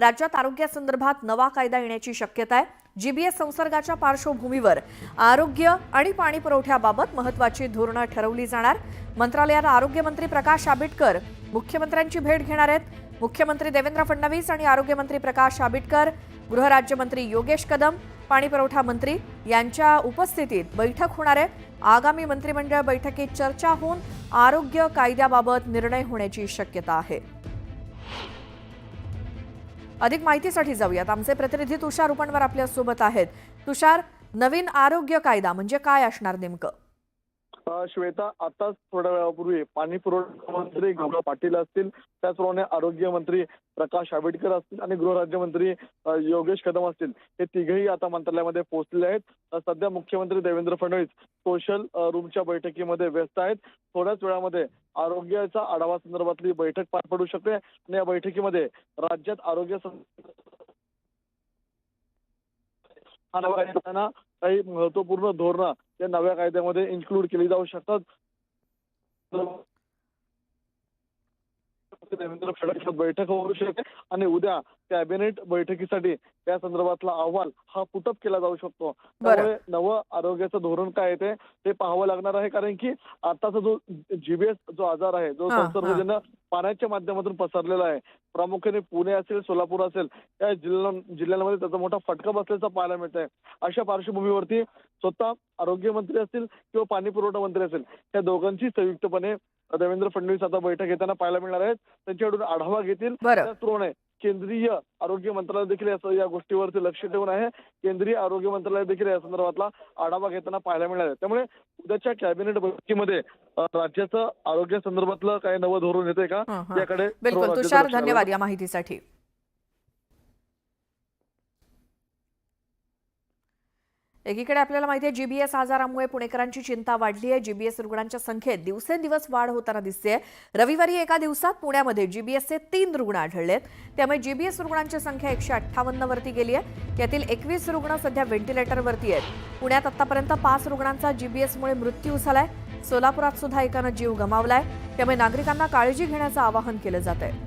राज्यात आरोग्यासंदर्भात नवा कायदा येण्याची शक्यता आहे। जीबीएस संसर्गाच्या पार्श्वभूमीवर आरोग्य आणि पाणी पुरवठ्याबाबत महत्त्वाची धोरणं ठरवली जाणार। मंत्रालयात आरोग्यमंत्री प्रकाश आंबेडकर मुख्यमंत्र्यांची भेट घेणार आहेत। मुख्यमंत्री देवेंद्र फडणवीस आणि आरोग्यमंत्री प्रकाश आंबेडकर, गृहराज्यमंत्री योगेश कदम, पाणी पुरवठा मंत्री यांच्या उपस्थितीत बैठक होणार आहे। आगामी मंत्रिमंडळ बैठकीत चर्चा होऊन आरोग्य कायद्याबाबत निर्णय होण्याची शक्यता आहे। अधिक माहितीसाठी जाऊयात, आमचे प्रतिनिधी तुषार उपणवर आपल्या सोबत आहेत। तुषार, नवीन आरोग्य कायदा म्हणजे काय असणार नेमकं? श्वेता, आताच थोड्या वेळापूर्वी पाणी पुरवठा मंत्री गंगा पाटील असतील, त्याचप्रमाणे आरोग्य मंत्री प्रकाश आंबेडकर असतील आणि गृहराज्यमंत्री योगेश कदम असतील, हे तिघेही आता मंत्रालयामध्ये पोहोचलेले आहेत। सध्या मुख्यमंत्री देवेंद्र फडणवीस सोशल रूमच्या बैठकीमध्ये व्यस्त आहेत। थोड्याच वेळामध्ये आरोग्याचा आढावा संदर्भातली बैठक पार पडू शकते आणि या बैठकीमध्ये राज्यात आरोग्य काही महत्वपूर्ण धोरणं या नव्या कायद्यामध्ये इन्क्लूड केली जाऊ शकतात। देवेंद्र फडणवीस बैठक होऊ शकते आणि उद्या कॅबिनेट बैठकीसाठी त्या संदर्भातला अहवाल हा पुटअप केला जाऊ शकतो। त्यामुळे नवं आरोग्याचं धोरण काय आहे ते पाहावं लागणार आहे, कारण की आताचा जो जीबीएस जो आजार आहे, जो संसर्गजन्य पाण्याच्या माध्यमातून पसरलेला आहे, प्रामुख्याने पुणे असेल, सोलापूर असेल, या जिल्ह्यांमध्ये त्याचा मोठा फटका बसल्याचा पाहायला मिळत आहे। अशा पार्श्वभूमीवरती स्वतः आरोग्य मंत्री असतील किंवा पाणी पुरवठा मंत्री असेल, या दोघांची संयुक्तपणे देवेंद्र फडणवीस आता बैठक घेताना पाहायला मिळणार आहेत। त्यांच्याकडून आढावा घेतील। त्याचप्रमाणे केंद्रीय आरोग्य मंत्रालय देखील या गोष्टीवरती लक्ष ठेवून आहे। केंद्रीय आरोग्य मंत्रालय देखील या संदर्भातला आढावा घेताना पाहायला मिळणार आहे। त्यामुळे उद्याच्या कॅबिनेट बैठकीमध्ये राज्याचं आरोग्य संदर्भातलं काही नवं धोरण येते का याकडे बिलकुल। तुषार, धन्यवाद या माहितीसाठी। एकीकडे आपल्याला माहिती आहे, जीबीएस आजारामुळे पुणेकरांची चिंता वाढली आहे। जीबीएस रुग्णांच्या संख्येत दिवसेंदिवस वाढ होताना दिसते। रविवारी एका दिवसात पुण्यामध्ये जीबीएसचे 3 रुग्ण आढळलेत। त्यामुळे जीबीएस रुग्णांची संख्या 158 वरती गेली आहे। यातील 21 रुग्ण सध्या व्हेंटिलेटरवरती आहेत। पुण्यात आतापर्यंत 5 रुग्णांचा जीबीएसमुळे मृत्यू झालाय। सोलापुरात सुद्धा एकानं जीव गमावलाय। त्यामुळे नागरिकांना काळजी घेण्याचं आवाहन केलं जात आहे।